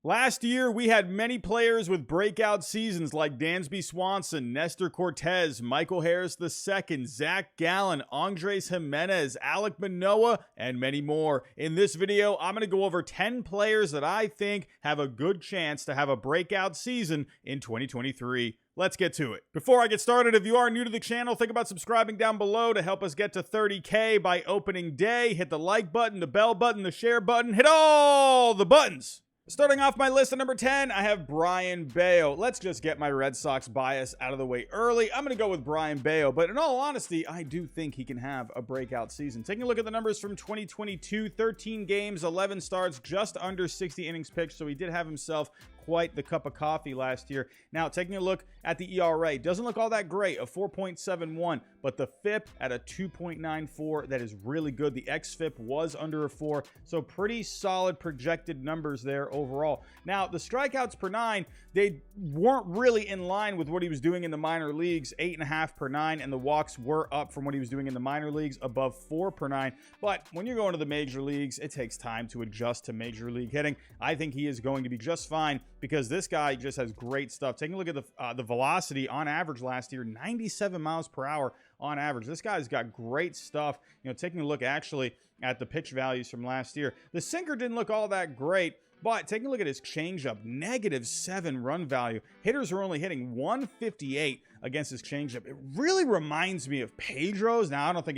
Last year, we had many players with breakout seasons like Dansby Swanson, Nestor Cortez, Michael Harris II, Zach Gallen, Andres Jimenez, Alek Manoah, and many more. In this video, I'm going to go over 10 players that I think have a good chance to have a breakout season in 2023. Let's get to it. Before I get started, if you are new to the channel, think about subscribing down below to help us get to 30K by opening day. Hit the like button, the bell button, the share button, hit all the buttons. Starting off my list at number 10, I have Brayan Bello. Let's just get my Red Sox bias out of the way early. I'm going to go with Brayan Bello, but in all honesty, I do think he can have a breakout season. Taking a look at the numbers from 2022, 13 games, 11 starts, just under 60 innings pitched, so he did have himself quite the cup of coffee last year. Now, taking a look at the ERA, doesn't look all that great, a 4.71, but the FIP at a 2.94, that is really good. The xFIP was under a 4, so pretty solid projected numbers there overall. Now, the strikeouts per 9, they weren't really in line with what he was doing in the minor leagues, 8.5 per 9, and the walks were up from what he was doing in the minor leagues, above 4 per 9. But when you're going to the major leagues, it takes time to adjust to major league hitting. I think he is going to be just fine, because this guy just has great stuff. Taking a look at the velocity on average last year, 97 miles per hour on average. This guy's got great stuff. You know, taking a look actually at the pitch values from last year, the sinker didn't look all that great, but taking a look at his changeup, -7 run value. Hitters are only hitting 158 against his changeup. It really reminds me of Pedro's. Now, I don't think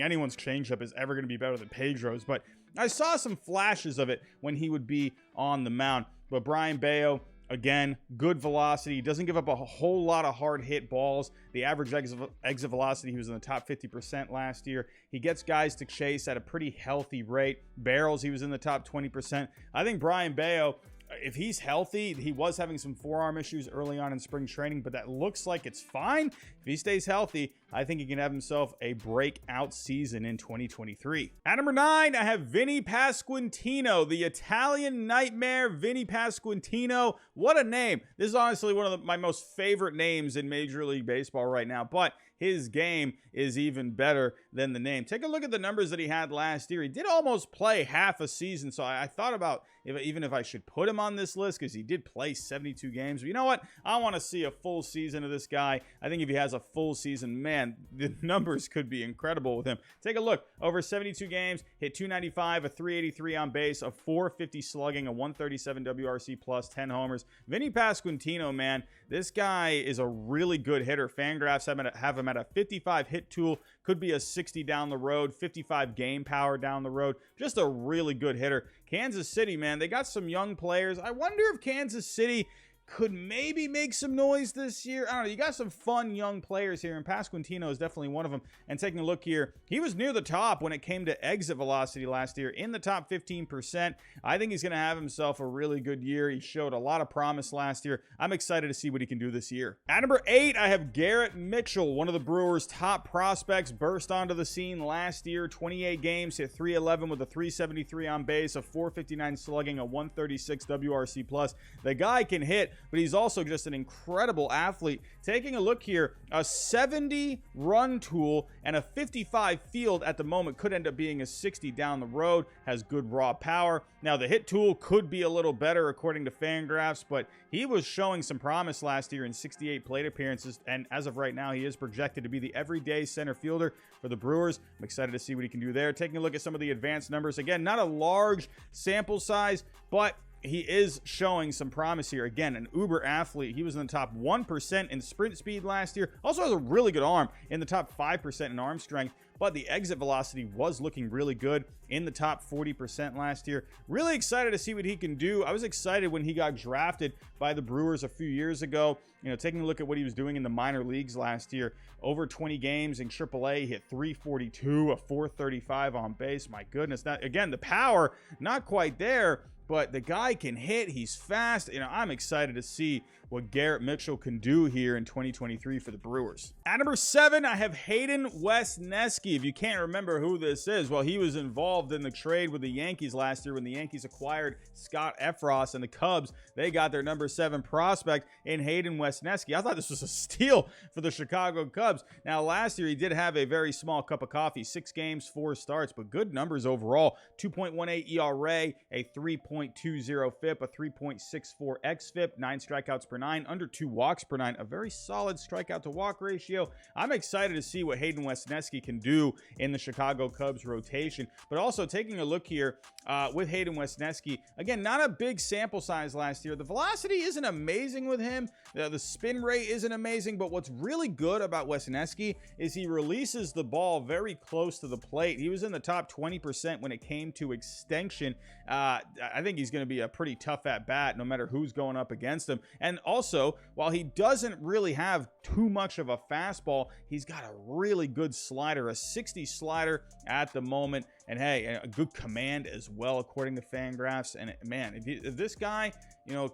anyone's changeup is ever going to be better than Pedro's, but I saw some flashes of it when he would be on the mound. But Brayan Bello, again, good velocity. He doesn't give up a whole lot of hard hit balls. The average exit velocity, he was in the top 50% last year. He gets guys to chase at a pretty healthy rate. Barrels, he was in the top 20%. I think Brayan Bello, if he's healthy, he was having some forearm issues early on in spring training, but that looks like it's fine. If he stays healthy, I think he can have himself a breakout season in 2023. At number 9, I have Vinny Pasquantino, the Italian nightmare, Vinny Pasquantino. What a name. This is honestly one of my most favorite names in Major League Baseball right now, but his game is even better than the name. Take a look at the numbers that he had last year. He did almost play half a season, so I thought about even if I should put him on this list, because he did play 72 games. But you know what? I want to see a full season of this guy. I think if he has a full season, man, the numbers could be incredible with him. Take a look. Over 72 games, hit 295, a 383 on base, a 450 slugging, a 137 WRC plus, 10 homers. Vinny Pasquantino, man, this guy is a really good hitter. Fangraphs have him at a 55 hit tool, could be a 60 down the road, 55 game power down the road. Just a really good hitter. Kansas City, man, they got some young players. I wonder if Kansas City could maybe make some noise this year. I don't know. You got some fun young players here, and Pasquantino is definitely one of them. And taking a look here, he was near the top when it came to exit velocity last year, in the top 15%. I think he's going to have himself a really good year. He showed a lot of promise last year. I'm excited to see what he can do this year. At number 8, I have Garrett Mitchell, one of the Brewers' top prospects, burst onto the scene last year. 28 games, hit 311 with a 373 on base, a 459 slugging, a 136 WRC plus. The guy can hit, but he's also just an incredible athlete. Taking a look here, a 70 run tool and a 55 field at the moment, could end up being a 60 down the road, has good raw power. Now, the hit tool could be a little better according to Fangraphs, but he was showing some promise last year in 68 plate appearances, and as of right now, he is projected to be the everyday center fielder for the Brewers. I'm excited to see what he can do there. Taking a look at some of the advanced numbers, again, not a large sample size, but he is showing some promise here. Again, an uber athlete. He was in the top 1% in sprint speed last year. Also has a really good arm, in the top 5% in arm strength. But the exit velocity was looking really good, in the top 40% last year. Really excited to see what he can do. I was excited when he got drafted by the Brewers a few years ago. You know, taking a look at what he was doing in the minor leagues last year. Over 20 games in AAA, he hit 342, a 435 on base. My goodness. That, again, the power, not quite there, but the guy can hit. He's fast. You know, I'm excited to see what Garrett Mitchell can do here in 2023 for the Brewers. At number 7, I have Hayden Wesneski. If you can't remember who this is, well, he was involved in the trade with the Yankees last year when the Yankees acquired Scott Efros, and the Cubs, they got their number 7 prospect in Hayden Wesneski. I thought this was a steal for the Chicago Cubs. Now, last year, he did have a very small cup of coffee, 6 games, 4 starts, but good numbers overall. 2.18 ERA, a 3.0 3.20 FIP, a 3.64 xFIP, 9 strikeouts per 9, under 2 walks per 9, a very solid strikeout to walk ratio. I'm excited to see what Hayden Wesneski can do in the Chicago Cubs rotation. But also taking a look here with Hayden Wesneski, again, not a big sample size last year. The velocity isn't amazing with him. The spin rate isn't amazing, but what's really good about Wesneski is he releases the ball very close to the plate. He was in the top 20% when it came to extension. I think he's going to be a pretty tough at bat no matter who's going up against him. And also, while he doesn't really have too much of a fastball, he's got a really good slider, a 60 slider at the moment. And hey, a good command as well, according to Fangraphs. And man, if this guy,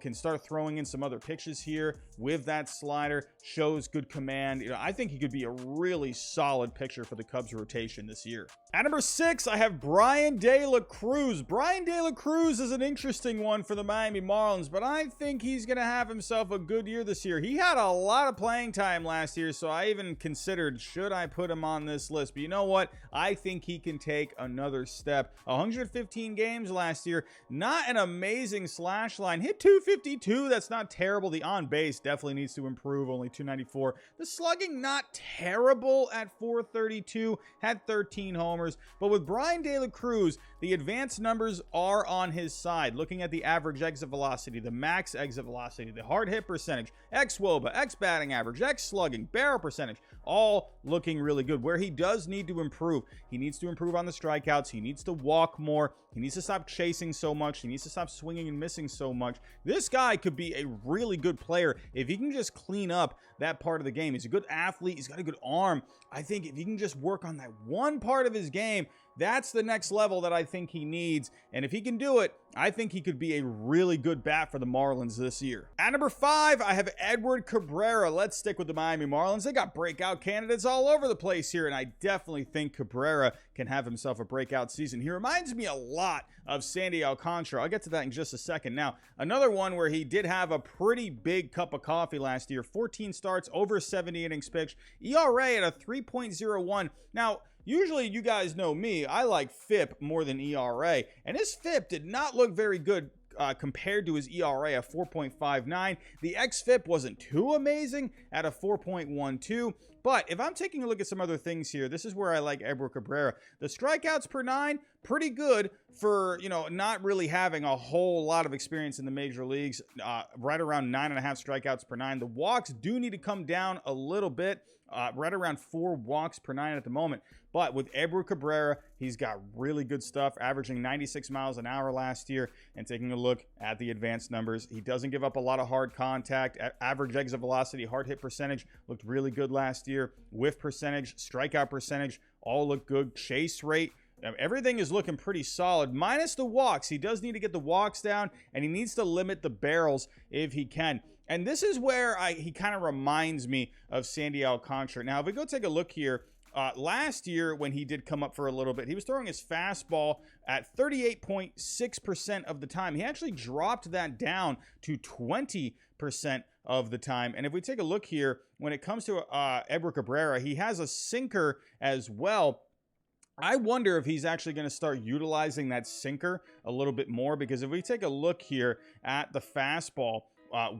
can start throwing in some other pitches here with that slider, shows good command, I think he could be a really solid pitcher for the Cubs rotation this year. At number 6, I have Bryan De La Cruz. Bryan De La Cruz is an interesting one for the Miami Marlins, but I think he's going to have himself a good year this year. He had a lot of playing time last year, so I even considered, should I put him on this list? But you know what? I think he can take another step. 115 games last year, not an amazing slash line. Hit 252, that's not terrible. The on base definitely needs to improve, only 294. The slugging, not terrible at 432, had 13 homers. But with Bryan De La Cruz, the advanced numbers are on his side. Looking at the average exit velocity, the max exit velocity, the hard hit percentage, xWOBA, x batting average, x slugging, barrel percentage, all looking really good. Where he does need to improve, he needs to improve on the strikeouts. He needs to walk more. He needs to stop chasing so much. He needs to stop swinging and missing so much. This guy could be a really good player if he can just clean up that part of the game. He's a good athlete. He's got a good arm. I think if he can just work on that one part of his game, that's the next level that I think he needs. And if he can do it, I think he could be a really good bat for the Marlins this year. At number 5, I have Edward Cabrera. Let's stick with the Miami Marlins. They got breakout candidates all over the place here, and I definitely think Cabrera can have himself a breakout season. He reminds me a lot of Sandy Alcantara. I'll get to that in just a second. Now, another one where he did have a pretty big cup of coffee last year. 14 starts, over 70 innings pitched. ERA at a 3.01. Now, usually you guys know me, I like FIP more than ERA, and his FIP did not look very good compared to his ERA of 4.59. The xFIP wasn't too amazing at a 4.12. But if I'm taking a look at some other things here, this is where I like Edward Cabrera. The strikeouts per 9, pretty good for, not really having a whole lot of experience in the major leagues, right around 9.5 strikeouts per 9. The walks do need to come down a little bit, right around 4 walks per 9 at the moment. But with Edward Cabrera, he's got really good stuff, averaging 96 miles an hour last year. And taking a look at the advanced numbers, he doesn't give up a lot of hard contact. Average exit velocity, hard hit percentage looked really good last year. Whiff percentage, strikeout percentage, all look good. Chase rate, everything is looking pretty solid, minus the walks. He does need to get the walks down, and he needs to limit the barrels if he can. And this is where he kind of reminds me of Sandy Alcantara. Now, if we go take a look here, last year when he did come up for a little bit, he was throwing his fastball at 38.6% of the time. He actually dropped that down to 20% of the time. And if we take a look here, when it comes to Edward Cabrera, he has a sinker as well. I wonder if he's actually going to start utilizing that sinker a little bit more, because if we take a look here at the fastball,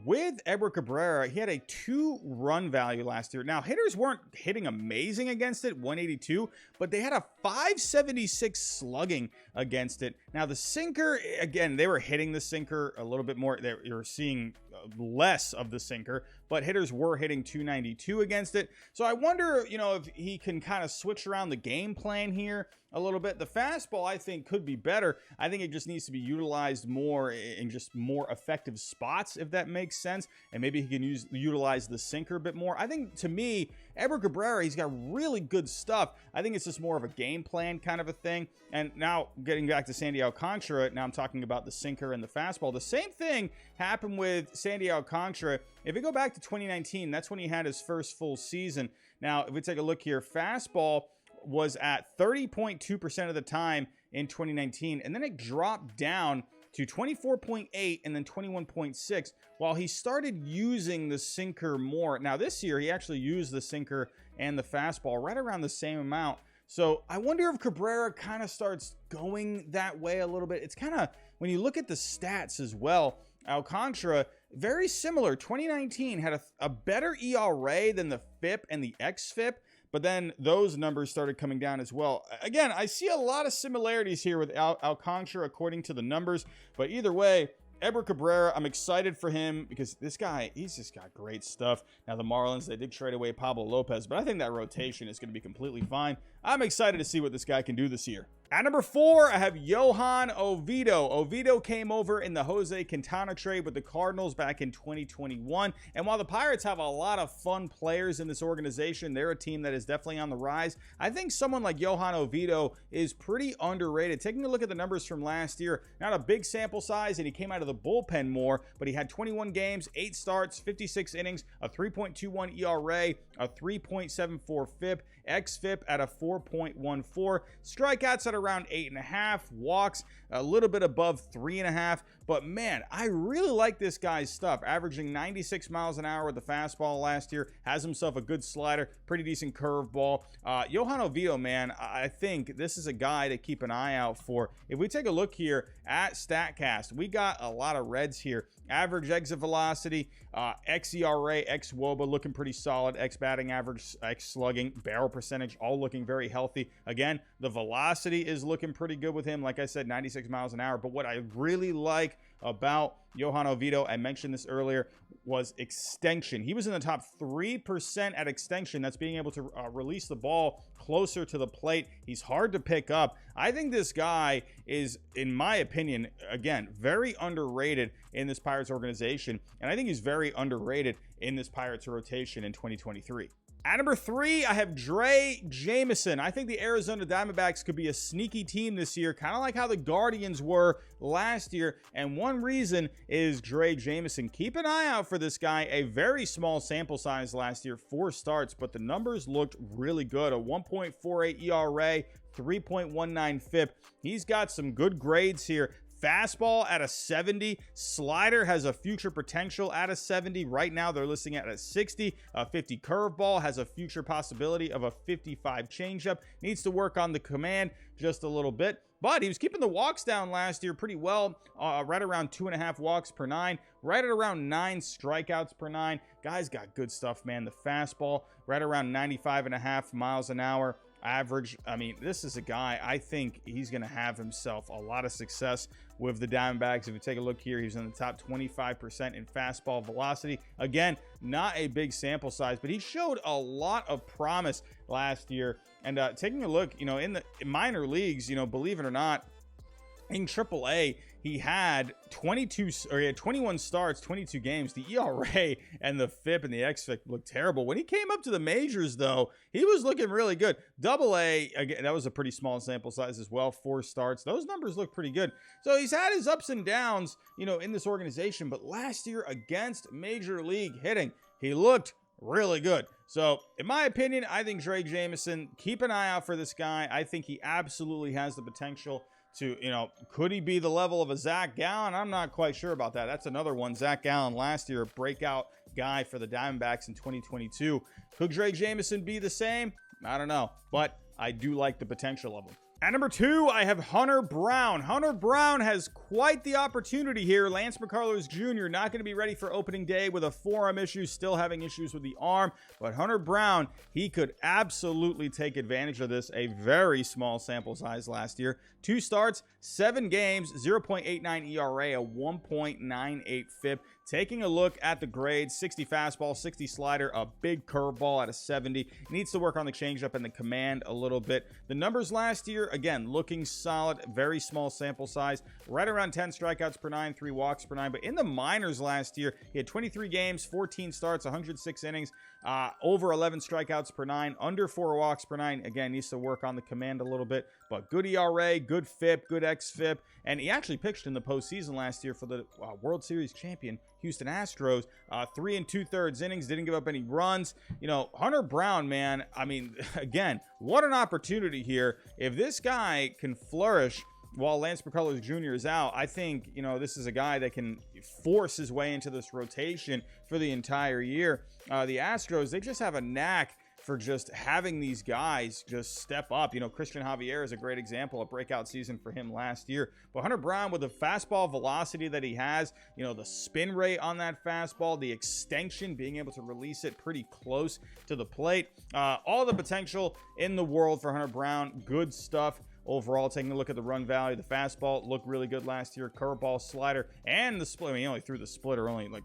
with Edward Cabrera, he had a 2-run value last year. Now, hitters weren't hitting amazing against it, 182, but they had a 576 slugging against it. Now, the sinker, again, they were hitting the sinker a little bit more. They were seeing less of the sinker, but hitters were hitting 292 against it. So I wonder, if he can kind of switch around the game plan here a little bit. The fastball, I think, could be better. I think it just needs to be utilized more in just more effective spots, if that makes sense. And maybe he can utilize the sinker a bit more. I think, to me, Edward Cabrera, he's got really good stuff. I think it's just more of a game plan kind of a thing. And now, getting back to Sandy Alcantara, now I'm talking about the sinker and the fastball. The same thing happened with Sandy Alcantara. If we go back to 2019, that's when he had his first full season. Now, if we take a look here, fastball was at 30.2% of the time in 2019, and then it dropped down to 24.8 and then 21.6 while he started using the sinker more. Now this year he actually used the sinker and the fastball right around the same amount. So I wonder if Cabrera kind of starts going that way a little bit. It's kind of when you look at the stats as well, Alcantara, very similar. 2019 had a better ERA than the FIP and the xFIP, but then those numbers started coming down as well. Again, I see a lot of similarities here with Alcantara according to the numbers, but either way, Edward Cabrera, I'm excited for him because this guy, he's just got great stuff. Now, the Marlins, they did trade away Pablo Lopez, but I think that rotation is going to be completely fine. I'm excited to see what this guy can do this year. At number 4, I have Johan Oviedo. Oviedo came over in the Jose Quintana trade with the Cardinals back in 2021. And while the Pirates have a lot of fun players in this organization, they're a team that is definitely on the rise. I think someone like Johan Oviedo is pretty underrated. Taking a look at the numbers from last year, not a big sample size, and he came out of the bullpen more, but he had 21 games, 8 starts, 56 innings, a 3.21 ERA, a 3.74 FIP, xFIP at a 4.14, strikeouts at around 8.5, walks a little bit above 3.5. But man, I really like this guy's stuff. Averaging 96 miles an hour with the fastball last year, has himself a good slider, pretty decent curveball. Johan Oviedo, man, I think this is a guy to keep an eye out for. If we take a look here at StatCast, we got a lot of reds here. Average exit velocity, xERA, xWOBA looking pretty solid, batting average, slugging, barrel percentage, all looking very healthy. Again, the velocity is looking pretty good with him. Like I said, 96 miles an hour. But what I really like about Johan Oviedo, I mentioned this earlier, was extension. He was in the top 3% at extension. That's being able to release the ball closer to the plate. He's hard to pick up. I think this guy is, in my opinion, again, very underrated in this Pirates organization. And I think he's very underrated in this Pirates rotation in 2023. At number 3, I have DREY Jameson. I think the Arizona Diamondbacks could be a sneaky team this year, kind of like how the Guardians were last year. And one reason is DREY Jameson. Keep an eye out for this guy. A very small sample size last year, 4 starts, but the numbers looked really good. A 1.48 ERA, 3.19 FIP. He's got some good grades here. Fastball at a 70, slider has a future potential at a 70. Right now they're listing at a 60. A 50 curveball has a future possibility of a 55 changeup. Needs to work on the command just a little bit, but he was keeping the walks down last year pretty well, right around 2.5 walks per 9, right at around 9 strikeouts per 9. Guy's got good stuff, man. The fastball right around 95.5 miles an hour. Average. I mean, this is a guy, I think he's going to have himself a lot of success with the Diamondbacks. If you take a look here, he's in the top 25% in fastball velocity. Again, not a big sample size, but he showed a lot of promise last year. And taking a look, you know, in the minor leagues, you know, believe it or not, in AAA, he had 21 starts, 22 games. The ERA and the FIP and the xFIP looked terrible. When he came up to the majors, though, he was looking really good. AA, again, that was a pretty small sample size as well. 4 starts. Those numbers look pretty good. So he's had his ups and downs, you know, in this organization. But last year against Major League hitting, he looked really good. So, in my opinion, I think DREY Jameson, keep an eye out for this guy. I think he absolutely has the potential to, you know, could he be the level of a Zach Gallen? I'm not quite sure about that. That's another one. Zach Gallen last year, a breakout guy for the Diamondbacks in 2022. Could DREY Jameson be the same? I don't know, but I do like the potential of him. At number 2, I have Hunter Brown. Hunter Brown has quite the opportunity here. Lance McCullers Jr. not going to be ready for opening day with a forearm issue, still having issues with the arm. But Hunter Brown, he could absolutely take advantage of this. A very small sample size last year. 2 starts, 7 games, 0.89 ERA, a 1.98 FIP. Taking a look at the grades, 60 fastball, 60 slider, a big curveball at a 70. Needs to work on the changeup and the command a little bit. The numbers last year, again, looking solid, very small sample size, right around 10 strikeouts per 9, 3 walks per 9. But in the minors last year, he had 23 games, 14 starts, 106 innings, over 11 strikeouts per 9, under 4 walks per 9. Again, needs to work on the command a little bit, but good ERA, good FIP, good xFIP. And he actually pitched in the postseason last year for the World Series champion Houston Astros. 3 2/3 innings, didn't give up any runs. You know, Hunter Brown, man, I mean, again, what an opportunity here. If this guy can flourish while Lance McCullers Jr. is out, I think, you know, this is a guy that can force his way into this rotation for the entire year. The Astros, they just have a knack for just having these guys just step up. You know, Christian Javier is a great example, a breakout season for him last year. But Hunter Brown, with the fastball velocity that he has, you know, the spin rate on that fastball, the extension, being able to release it pretty close to the plate, all the potential in the world for Hunter Brown. Good stuff. Overall, taking a look at the run value, the fastball looked really good last year. Curveball, slider, and the split. I mean, he only threw the splitter only like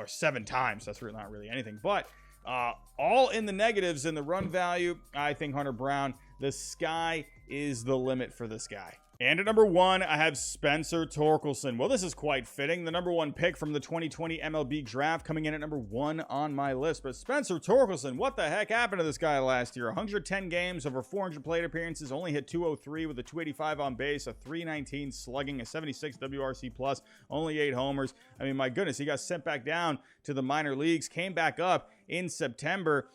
seven times. That's really not really anything. But all in the negatives in the run value. I think Hunter Brown, the sky is the limit for this guy. And at number 1, I have Spencer Torkelson. Well, this is quite fitting. The number 1 pick from the 2020 MLB draft coming in at number 1 on my list. But Spencer Torkelson, what the heck happened to this guy last year? 110 games, over 400 plate appearances, only hit 203 with a 285 on base, a 319 slugging, a 76 WRC plus, only 8 homers. I mean, my goodness, he got sent back down to the minor leagues, came back up in September,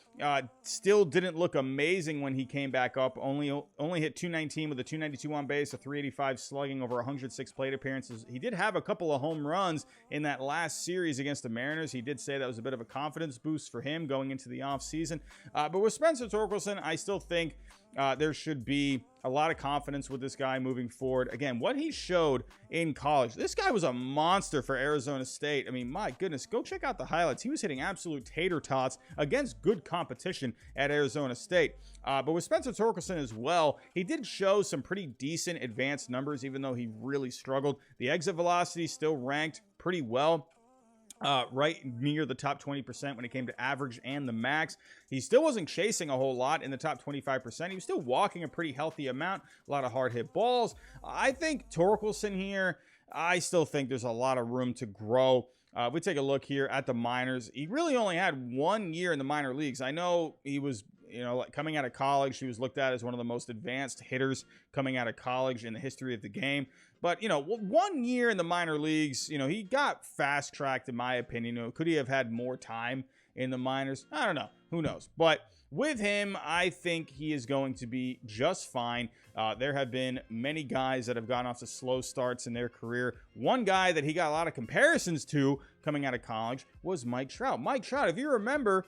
still didn't look amazing when he came back up. Only hit 219 with a 292 on base, a 385 slugging, over 106 plate appearances. He did have a couple of home runs in that last series against the Mariners. He did say that was a bit of a confidence boost for him going into the offseason. But with Spencer Torkelson, I still think there should be a lot of confidence with this guy moving forward. Again, what he showed in college, this guy was a monster for Arizona State. I mean, my goodness, go check out the highlights. He was hitting absolute tater tots against good competition at Arizona State. But with Spencer Torkelson as well, he did show some pretty decent advanced numbers, even though he really struggled. The exit velocity still ranked pretty well. Right near the top 20% when it came to average and the max. He still wasn't chasing a whole lot in the top 25%. He was still walking a pretty healthy amount, a lot of hard hit balls. I think Torkelson here, I still think there's a lot of room to grow. If we take a look here at the minors, he really only had 1 year in the minor leagues. I know he was, you know, like coming out of college, he was looked at as one of the most advanced hitters coming out of college in the history of the game. But, you know, 1 year in the minor leagues, you know, he got fast-tracked, in my opinion. You know, could he have had more time in the minors? I don't know. Who knows? But with him, I think he is going to be just fine. There have been many guys that have gone off to slow starts in their career. One guy that he got a lot of comparisons to coming out of college was Mike Trout. Mike Trout, if you remember,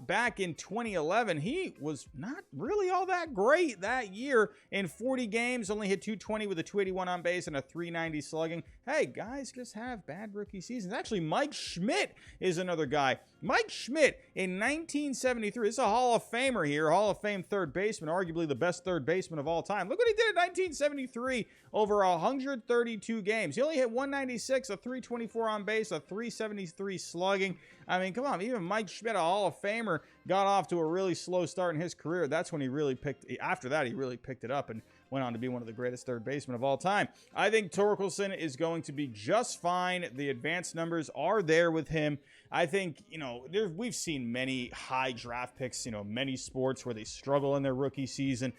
back in 2011, he was not really all that great that year. In 40 games, only hit 220 with a 281 on base and a 390 slugging. Hey, guys just have bad rookie seasons. Actually, Mike Schmidt is another guy. Mike Schmidt in 1973, this is a Hall of Famer here, Hall of Fame third baseman, arguably the best third baseman of all time. Look what he did in 1973 over 132 games. He only hit 196, a 324 on base, a 373 slugging. I mean, come on, even Mike Schmidt, a Hall of Famer, got off to a really slow start in his career. That's when he really after that, he really picked it up and went on to be one of the greatest third basemen of all time. I think Torkelson is going to be just fine. The advanced numbers are there with him. I think, you know, we've seen many high draft picks, you know, many sports where they struggle in their rookie season.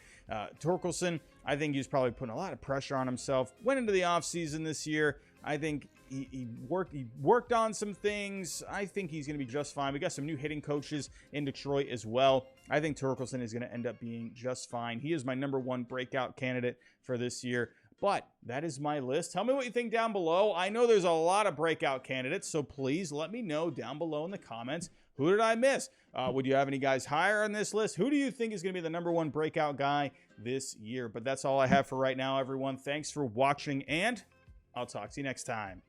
Torkelson, I think he's probably putting a lot of pressure on himself. Went into the offseason this year. I think he worked on some things. I think he's going to be just fine. We got some new hitting coaches in Detroit as well. I think Torkelson is going to end up being just fine. He is my number 1 breakout candidate for this year. But that is my list. Tell me what you think down below. I know there's a lot of breakout candidates, so please let me know down below in the comments. Who did I miss? Would you have any guys higher on this list? Who do you think is going to be the number 1 breakout guy this year? But that's all I have for right now, everyone. Thanks for watching, and I'll talk to you next time.